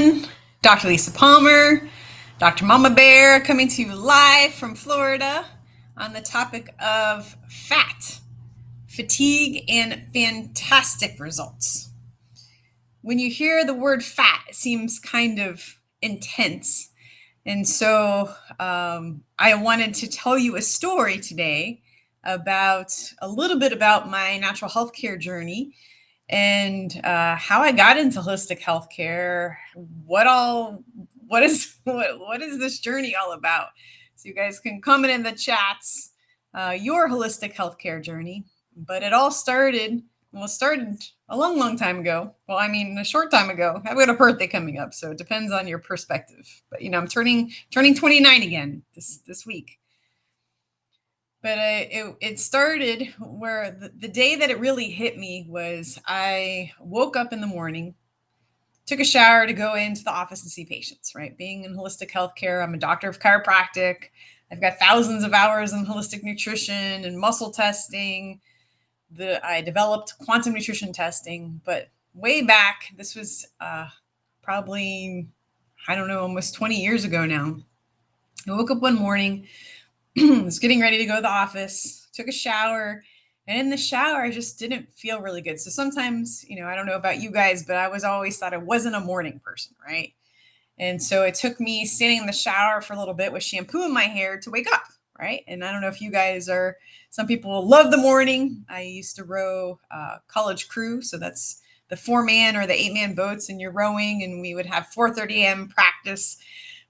everyone. Dr. Lisa Palmer, Dr. Mama Bear, coming to you live from Florida on the topic of fat, fatigue, and fantastic results. When you hear the word fat, it seems kind of intense. And so I wanted to tell you a story today about a little bit about my natural health care journey and how I got into holistic healthcare. What is this journey all about? So you guys can comment in the chats your holistic healthcare journey. But it all started. Well, it started a long, long time ago. Well, I mean, a short time ago. I've got a birthday coming up, so it depends on your perspective. But I'm turning 29 again this week. But it started where the day that it really hit me was I woke up in the morning, took a shower to go into the office and see patients, right? Being in holistic healthcare, I'm a doctor of chiropractic. I've got thousands of hours in holistic nutrition and muscle testing. I developed quantum nutrition testing, but way back, this was probably, I don't know, almost 20 years ago now. I woke up one morning, was getting ready to go to the office, took a shower, and in the shower, I just didn't feel really good. So sometimes, I don't know about you guys, but I was always thought I wasn't a morning person, right? And so it took me standing in the shower for a little bit with shampoo in my hair to wake up, right? And I don't know if you guys are, some people love the morning. I used to row college crew. So that's the 4-man or the 8-man boats, and you're rowing, and we would have 4:30 a.m. practice.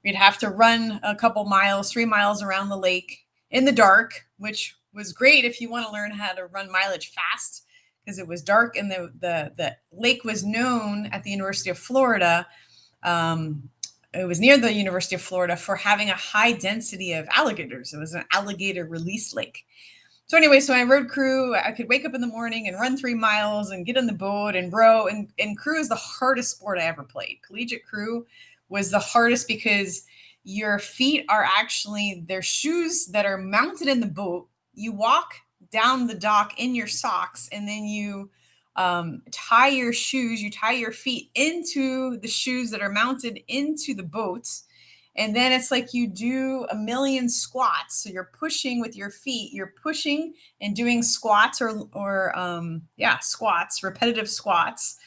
We'd have to run a couple miles, 3 miles around the lake in the dark, which was great if you want to learn how to run mileage fast, because it was dark, and the lake was known at the University of Florida. It was near the University of Florida for having a high density of alligators. It was an alligator release lake. So anyway, so I rowed crew. I could wake up in the morning and run 3 miles and get in the boat and row. And crew is the hardest sport I ever played. Collegiate crew was the hardest because your feet are actually, they're shoes that are mounted in the boat. You walk down the dock in your socks, and then you tie your shoes, you tie your feet into the shoes that are mounted into the boat. And then it's like you do a million squats. So you're pushing with your feet, you're pushing and doing squats or squats, repetitive squats.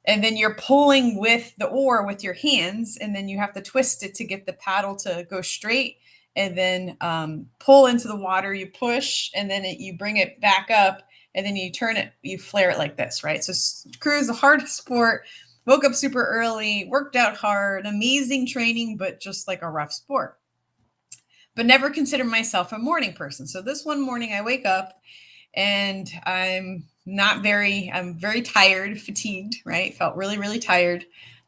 And then you're pulling with the oar with your hands, and then you have to twist it to get the paddle to go straight, and then pull into the water, you push, and then you bring it back up, and then you turn it, you flare it like this, right? So crew is the hardest sport. Woke up super early, worked out hard, amazing training, but just like a rough sport. But never considered myself a morning person. So this one morning I wake up and I'm very tired, fatigued, right? Felt really, really tired.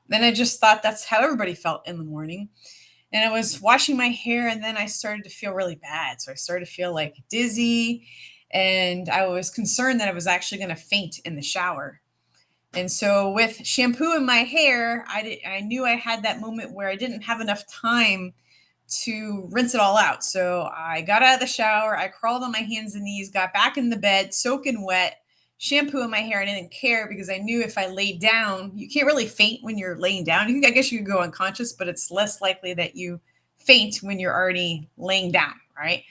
Then I just thought that's how everybody felt in the morning. And I was washing my hair, and then I started to feel really bad. So I started to feel like dizzy, and I was concerned that I was actually going to faint in the shower. And so with shampoo in my hair, I knew I had that moment where I didn't have enough time to rinse it all out. So I got out of the shower, I crawled on my hands and knees, got back in the bed, soaking wet, shampoo in my hair. I didn't care because I knew if I laid down, you can't really faint when you're laying down. I guess you could go unconscious, but it's less likely that you faint when you're already laying down, right?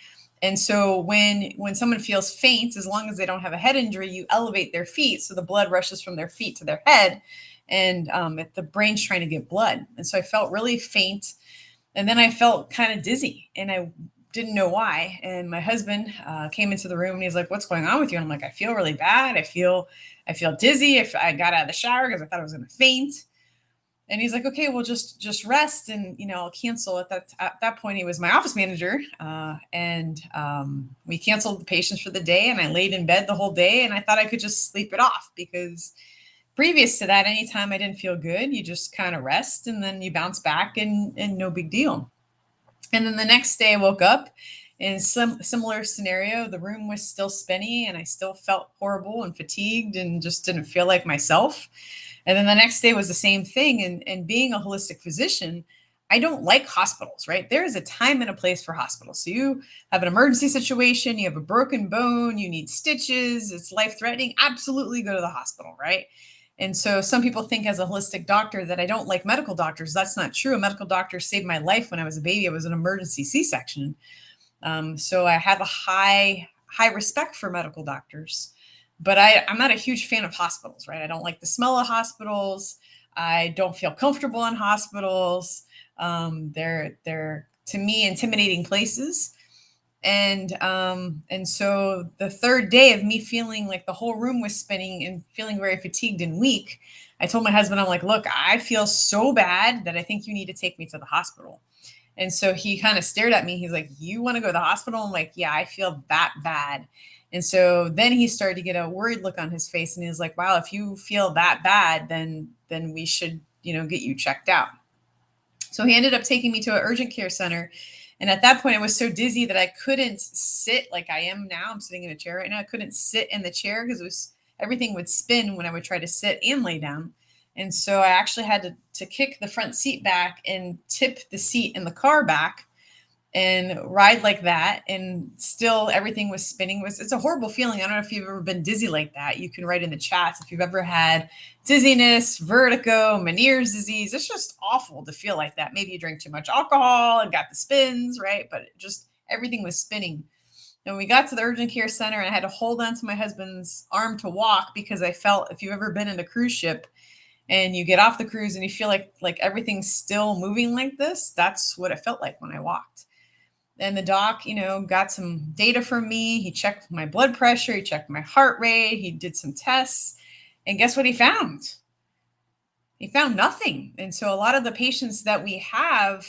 And so when someone feels faint, as long as they don't have a head injury, you elevate their feet so the blood rushes from their feet to their head, and the brain's trying to get blood. And so I felt really faint, and then I felt kind of dizzy, and I didn't know why. And my husband came into the room, and he's like, "What's going on with you?" And I'm like, "I feel really bad. I feel dizzy. If I got out of the shower because I thought I was going to faint." And he's like, "Okay, well, just rest, and I'll cancel." At that point, he was my office manager, and we canceled the patients for the day. And I laid in bed the whole day, and I thought I could just sleep it off, because previous to that, anytime I didn't feel good, you just kind of rest, and then you bounce back, and no big deal. And then the next day, I woke up in some similar scenario. The room was still spinny, and I still felt horrible and fatigued, and just didn't feel like myself. And then the next day was the same thing. And being a holistic physician, I don't like hospitals, right? There is a time and a place for hospitals. So you have an emergency situation, you have a broken bone, you need stitches, it's life-threatening, absolutely go to the hospital, right? And so some people think as a holistic doctor that I don't like medical doctors. That's not true. A medical doctor saved my life when I was a baby. I was an emergency C-section. So I have a high respect for medical doctors, but I'm not a huge fan of hospitals, right? I don't like the smell of hospitals. I don't feel comfortable in hospitals. They're to me intimidating places. And so the third day of me feeling like the whole room was spinning and feeling very fatigued and weak, I told my husband, I'm like, look, I feel so bad that I think you need to take me to the hospital. And so he kind of stared at me. He's like, you want to go to the hospital? I'm like, yeah, I feel that bad. And so then he started to get a worried look on his face, and he was like, wow, if you feel that bad, then we should, get you checked out. So he ended up taking me to an urgent care center. And at that point, I was so dizzy that I couldn't sit like I am now. I'm sitting in a chair right now. I couldn't sit in the chair because everything would spin when I would try to sit and lay down. And so I actually had to kick the front seat back and tip the seat in the car back and ride like that. And still everything was spinning. It's a horrible feeling. I don't know if you've ever been dizzy like that. You can write in the chats if you've ever had dizziness, vertigo, Meniere's disease. It's just awful to feel like that. Maybe you drank too much alcohol and got the spins, right? But just everything was spinning. And we got to the urgent care center, and I had to hold on to my husband's arm to walk because I felt, if you've ever been in a cruise ship and you get off the cruise and you feel like everything's still moving like this, that's what it felt like when I walked. And the doc, got some data from me. He checked my blood pressure. He checked my heart rate. He did some tests. And guess what he found? He found nothing. And so a lot of the patients that we have,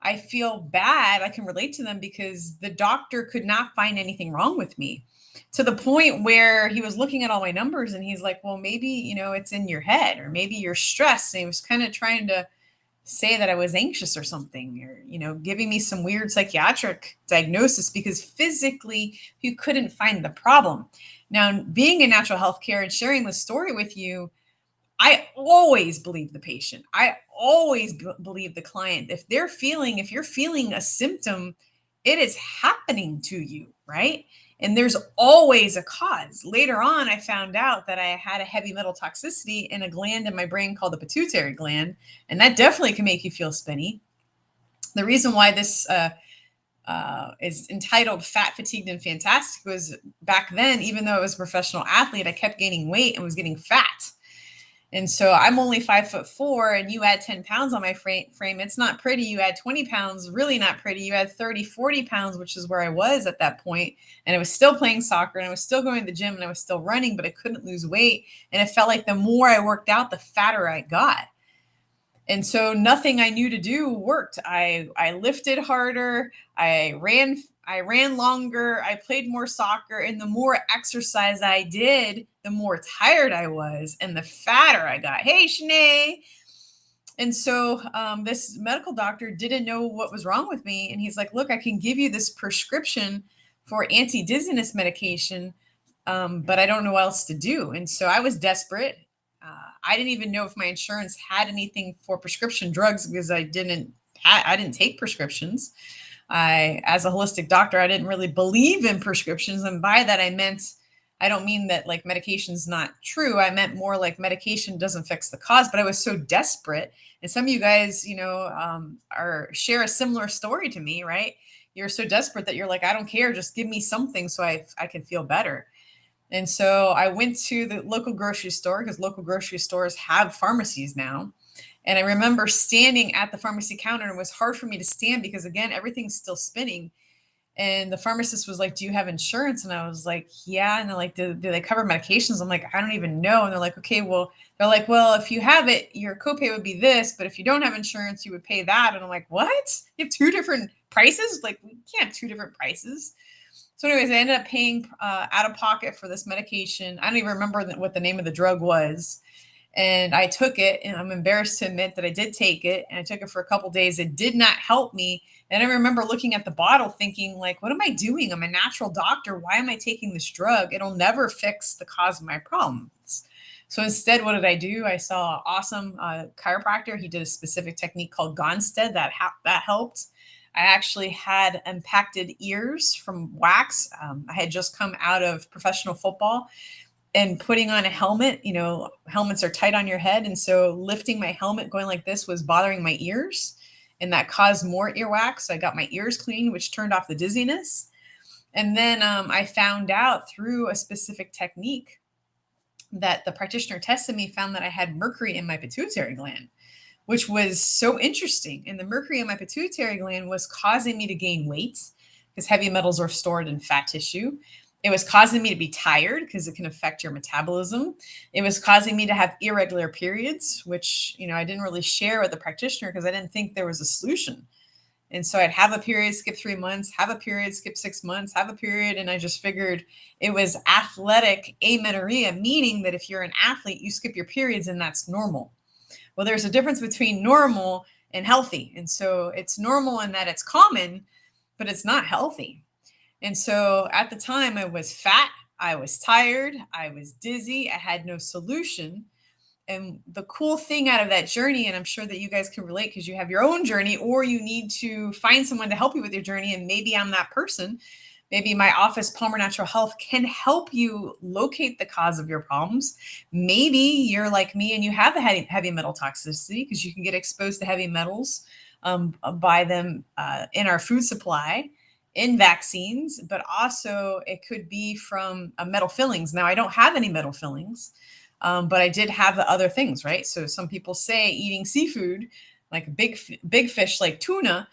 I feel bad. I can relate to them because the doctor could not find anything wrong with me, to the point where he was looking at all my numbers and he's like, well, maybe, it's in your head, or maybe you're stressed. And he was kind of trying to say that I was anxious or something, or, giving me some weird psychiatric diagnosis because physically you couldn't find the problem. Now, being in natural health care and sharing the story with you, I always believe the patient. I always believe the client. If you're feeling a symptom, it is happening to you, right? And there's always a cause. Later on, I found out that I had a heavy metal toxicity in a gland in my brain called the pituitary gland, and that definitely can make you feel spinny. The reason why this is entitled Fat, Fatigued, and Fantastic was back then, even though I was a professional athlete, I kept gaining weight and was getting fat. And so I'm only 5'4", and you add 10 pounds on my frame. It's not pretty. You add 20 pounds, really not pretty. You add 30, 40 pounds, which is where I was at that point. And I was still playing soccer, and I was still going to the gym, and I was still running, but I couldn't lose weight. And it felt like the more I worked out, the fatter I got. And so nothing I knew to do worked. I lifted harder. I ran longer. I played more soccer. And the more exercise I did, the more tired I was and the fatter I got. Hey, Shanae. And so this medical doctor didn't know what was wrong with me. And he's like, look, I can give you this prescription for anti-dizziness medication, but I don't know what else to do. And so I was desperate. I didn't even know if my insurance had anything for prescription drugs because I didn't take prescriptions. As a holistic doctor, I didn't really believe in prescriptions. And by that, I don't mean that like medication's not true. I meant more like medication doesn't fix the cause, but I was so desperate. And some of you guys, share a similar story to me, right? You're so desperate that you're like, I don't care. Just give me something so I can feel better. And so I went to the local grocery store because local grocery stores have pharmacies now. And I remember standing at the pharmacy counter, and it was hard for me to stand because, again, everything's still spinning. And the pharmacist was like, do you have insurance? And I was like, yeah. And they're like, do they cover medications? I'm like, I don't even know. And they're like, okay, well, if you have it, your copay would be this. But if you don't have insurance, you would pay that. And I'm like, what? You have two different prices? Like, we can't have two different prices. So anyways, I ended up paying out of pocket for this medication. I don't even remember what the name of the drug was. And I took it, and I'm embarrassed to admit that I did take it, and I took it for a couple of days. It did not help me. And I remember looking at the bottle thinking, like, what am I doing? I'm a natural doctor. Why am I taking this drug? It'll never fix the cause of my problems. So instead, what did I do? I saw an awesome chiropractor. He did a specific technique called Gonstead that helped. I actually had impacted ears from wax. I had just come out of professional football. and putting on a helmet. Helmets are tight on your head. And so lifting my helmet, going like this, was bothering my ears. And that caused more earwax. So I got my ears cleaned, which turned off the dizziness. And then I found out through a specific technique that the practitioner tested me, found that I had mercury in my pituitary gland, which was so interesting. And the mercury in my pituitary gland was causing me to gain weight because heavy metals are stored in fat tissue. It was causing me to be tired because it can affect your metabolism. It was causing me to have irregular periods, which, I didn't really share with the practitioner because I didn't think there was a solution. And so I'd have a period, skip 3 months, have a period, skip 6 months, have a period. And I just figured it was athletic amenorrhea, meaning that if you're an athlete, you skip your periods and that's normal. Well, there's a difference between normal and healthy. And so it's normal in that it's common, but it's not healthy. And so at the time I was fat, I was tired, I was dizzy, I had no solution. And the cool thing out of that journey, and I'm sure that you guys can relate because you have your own journey, or you need to find someone to help you with your journey. And maybe I'm that person. Maybe my office, Palmer Natural Health, can help you locate the cause of your problems. Maybe you're like me and you have a heavy metal toxicity because you can get exposed to heavy metals by them in our food supply, in vaccines, but also it could be from metal fillings. Now, I don't have any metal fillings. But I did have the other things, right? So some people say eating seafood, like big fish like tuna,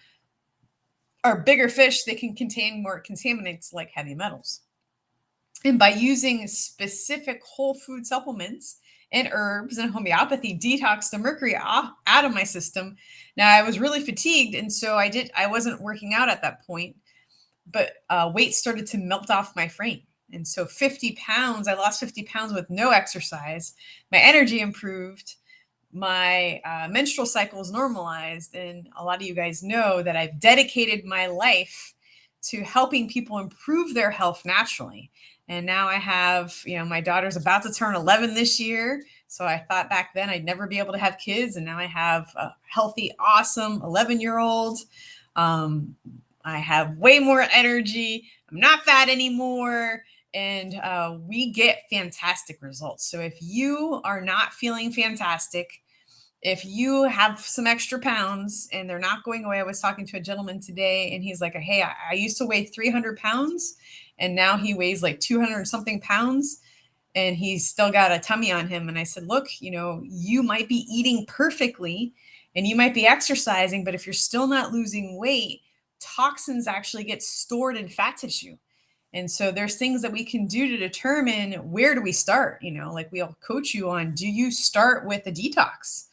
are bigger fish, they can contain more contaminants like heavy metals. And by using specific whole food supplements and herbs and homeopathy, detox the mercury out of my system. Now I was really fatigued, and so I wasn't working out at that point, but weight started to melt off my frame. And so 50 pounds, I lost 50 pounds with no exercise. My energy improved. My menstrual cycle is normalized. And a lot of you guys know that I've dedicated my life to helping people improve their health naturally. And now I have, my daughter's about to turn 11 this year. So I thought back then I'd never be able to have kids. And now I have a healthy, awesome 11-year-old. I have way more energy. I'm not fat anymore. And we get fantastic results. So if you are not feeling fantastic, if you have some extra pounds and they're not going away, I was talking to a gentleman today and he's like, hey, I used to weigh 300 pounds and now he weighs like 200 something pounds and he's still got a tummy on him. And I said, look, you might be eating perfectly and you might be exercising, but if you're still not losing weight, toxins actually get stored in fat tissue. And so there's things that we can do to determine where do we start, like we'll coach you on, do you start with a detox?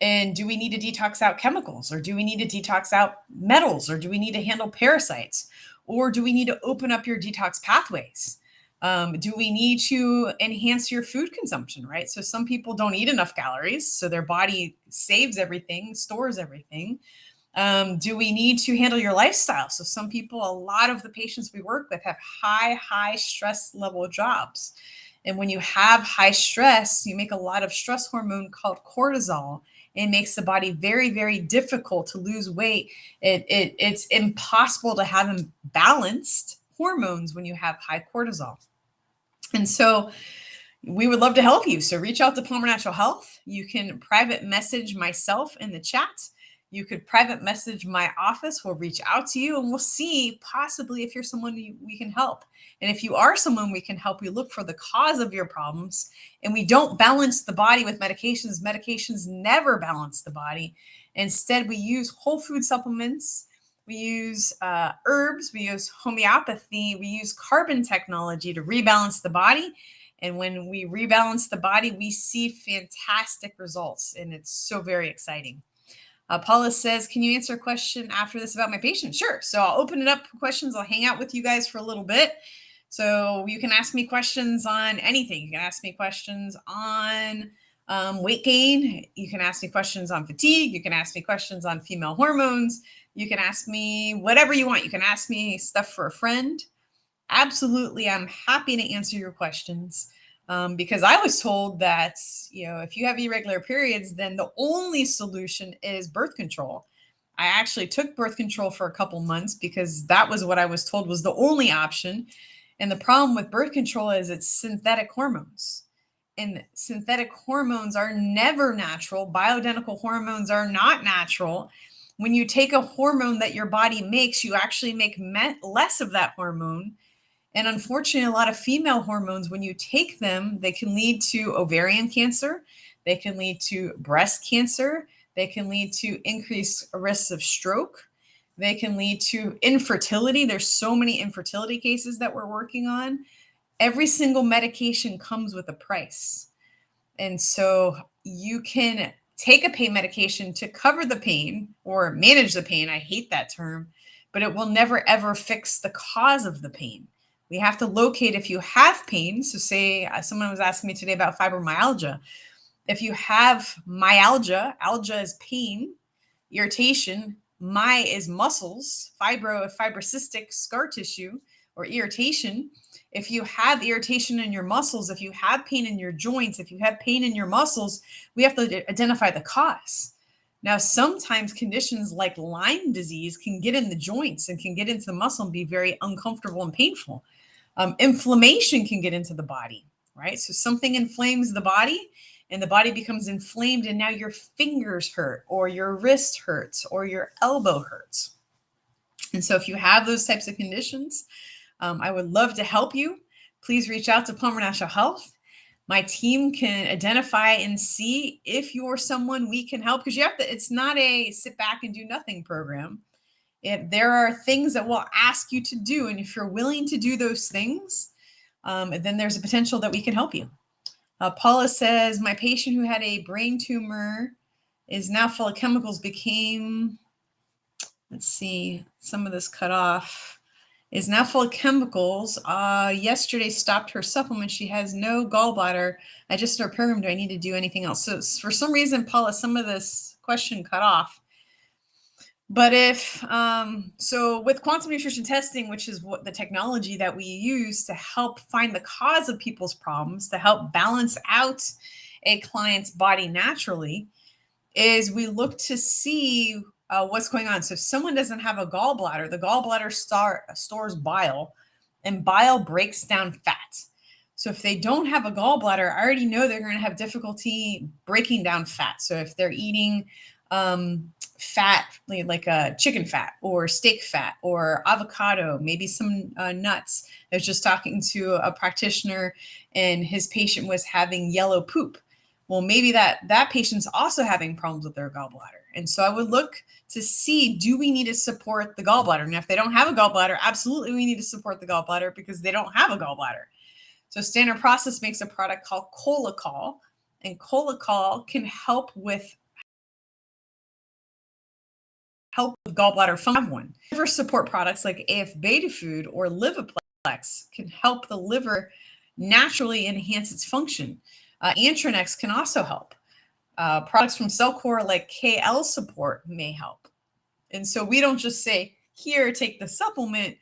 And do we need to detox out chemicals, or do we need to detox out metals, or do we need to handle parasites, or do we need to open up your detox pathways? Do we need to enhance your food consumption, right? So some people don't eat enough calories, so their body saves everything, stores everything. Do we need to handle your lifestyle? So some people, a lot of the patients we work with have high stress level jobs. And when you have high stress, you make a lot of stress hormone called cortisol. It makes the body very, very difficult to lose weight. It's impossible to have balanced hormones when you have high cortisol. And so we would love to help you. So reach out to Palmer Natural Health. You can private message myself in the chat. You could private message my office. We'll reach out to you and we'll see possibly if you're someone we can help. And if you are someone we can help, we look for the cause of your problems. And we don't balance the body with medications. Medications never balance the body. Instead, we use whole food supplements. We use herbs. We use homeopathy. We use carbon technology to rebalance the body. And when we rebalance the body, we see fantastic results. And it's so very exciting. Paula says, can you answer a question after this about my patient? Sure. So I'll open it up for questions. I'll hang out with you guys for a little bit. So you can ask me questions on anything. You can ask me questions on weight gain. You can ask me questions on fatigue. You can ask me questions on female hormones. You can ask me whatever you want. You can ask me stuff for a friend. Absolutely. I'm happy to answer your questions. Because I was told that, if you have irregular periods, then the only solution is birth control. I actually took birth control for a couple months because that was what I was told was the only option. And the problem with birth control is it's synthetic hormones. And synthetic hormones are never natural. Bioidentical hormones are not natural. When you take a hormone that your body makes, you actually make less of that hormone. And unfortunately, a lot of female hormones, when you take them, they can lead to ovarian cancer, they can lead to breast cancer, they can lead to increased risks of stroke, they can lead to infertility. There's so many infertility cases that we're working on. Every single medication comes with a price. And so you can take a pain medication to cover the pain or manage the pain. I hate that term, but it will never ever fix the cause of the pain. We have to locate if you have pain. So, say someone was asking me today about fibromyalgia. If you have myalgia, algia is pain, irritation, my is muscles, fibrocystic scar tissue or irritation. If you have irritation in your muscles, if you have pain in your joints, if you have pain in your muscles, we have to identify the cause. Now, sometimes conditions like Lyme disease can get in the joints and can get into the muscle and be very uncomfortable and painful. Inflammation can get into the body, right? So something inflames the body and the body becomes inflamed, and now your fingers hurt or your wrist hurts or your elbow hurts. And so if you have those types of conditions, I would love to help you. Please reach out to Palmer National Health. My team can identify and see if you're someone we can help, because you have to, it's not a sit back and do nothing program. There are things that we'll ask you to do. And if you're willing to do those things, then there's a potential that we can help you. Paula says, my patient who had a brain tumor is now full of chemicals, became, let's see, some of this cut off, is now full of chemicals. Yesterday stopped her supplement. She has no gallbladder. I just started program. Do I need to do anything else? So for some reason, Paula, some of this question cut off. But if, so with quantum nutrition testing, which is what the technology that we use to help find the cause of people's problems, to help balance out a client's body naturally, is we look to see what's going on. So if someone doesn't have a gallbladder, the gallbladder stores bile, and bile breaks down fat. So if they don't have a gallbladder, I already know they're going to have difficulty breaking down fat. So if they're eating fat, like chicken fat or steak fat or avocado, maybe some nuts. I was just talking to a practitioner and his patient was having yellow poop. Well, maybe that patient's also having problems with their gallbladder. And so I would look to see, do we need to support the gallbladder? And if they don't have a gallbladder, absolutely we need to support the gallbladder because they don't have a gallbladder. So Standard Process makes a product called Cholecol, and Cholecol can help with gallbladder function. Liver support products like AF Beta Food or Liviplex can help the liver naturally enhance its function. Antranex can also help. Products from Cellcore like KL Support may help. And so we don't just say, here, take the supplement.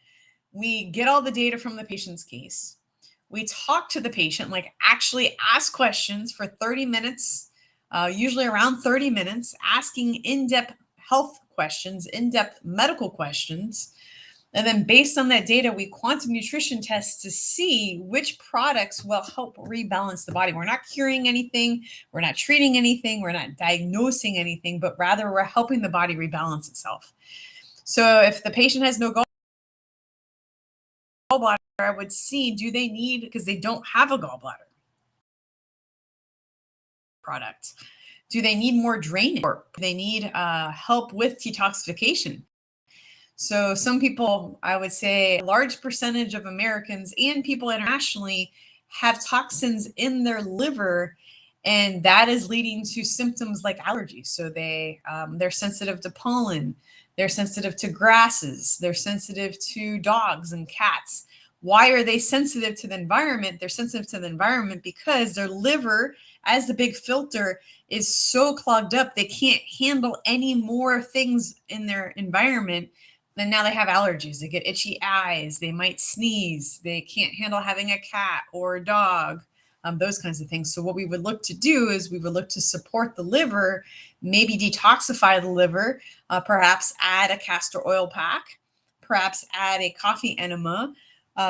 We get all the data from the patient's case. We talk to the patient, like actually ask questions for 30 minutes, usually around 30 minutes, asking in-depth health questions, in-depth medical questions. And then based on that data, we quantum nutrition test to see which products will help rebalance the body. We're not curing anything. We're not treating anything. We're not diagnosing anything, but rather we're helping the body rebalance itself. So if the patient has no gallbladder, I would see, do they need, because they don't have a gallbladder product, do they need more drainage? Or do they need help with detoxification? So some people, I would say a large percentage of Americans and people internationally have toxins in their liver, and that is leading to symptoms like allergies. So they're sensitive to pollen, they're sensitive to grasses, they're sensitive to dogs and cats. Why are they sensitive to the environment? They're sensitive to the environment because their liver, as the big filter, is so clogged up, they can't handle any more things in their environment. Then now they have allergies. They get itchy eyes. They might sneeze. They can't handle having a cat or a dog, those kinds of things. So what we would look to do is we would look to support the liver, maybe detoxify the liver, perhaps add a castor oil pack, perhaps add a coffee enema,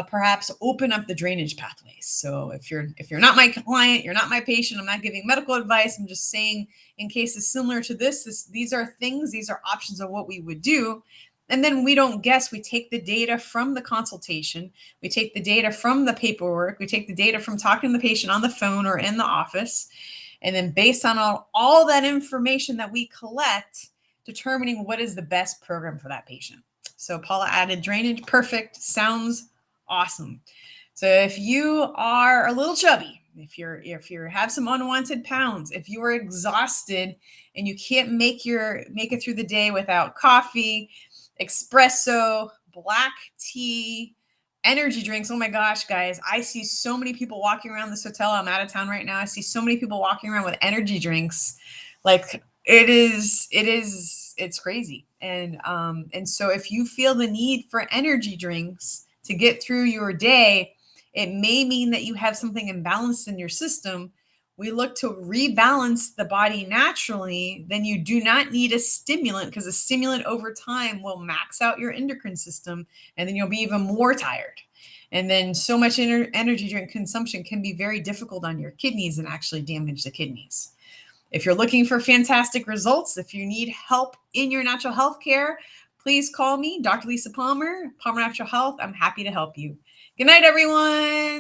perhaps open up the drainage pathways. So if you're not my client, you're not my patient, I'm not giving medical advice. I'm just saying in cases similar to these are things, these are options of what we would do. And then we don't guess. We take the data from the consultation. We take the data from the paperwork. We take the data from talking to the patient on the phone or in the office. And then based on all that information that we collect, determining what is the best program for that patient. So Paula added drainage. Perfect. Sounds awesome. So if you are a little chubby, if you have some unwanted pounds, if you are exhausted and you can't make it through the day without coffee, espresso, black tea, energy drinks. Oh my gosh, guys, I see so many people walking around this hotel. I'm out of town right now. I see so many people walking around with energy drinks. Like it's crazy. And so if you feel the need for energy drinks to get through your day, it may mean that you have something imbalanced in your system. We look to rebalance the body naturally. Then you do not need a stimulant, because a stimulant over time will max out your endocrine system, and then you'll be even more tired. And then so much energy drink consumption can be very difficult on your kidneys and actually damage the kidneys. If you're looking for fantastic results, if you need help in your natural health care, please call me, Dr. Lisa Palmer, Palmer Natural Health. I'm happy to help you. Good night, everyone.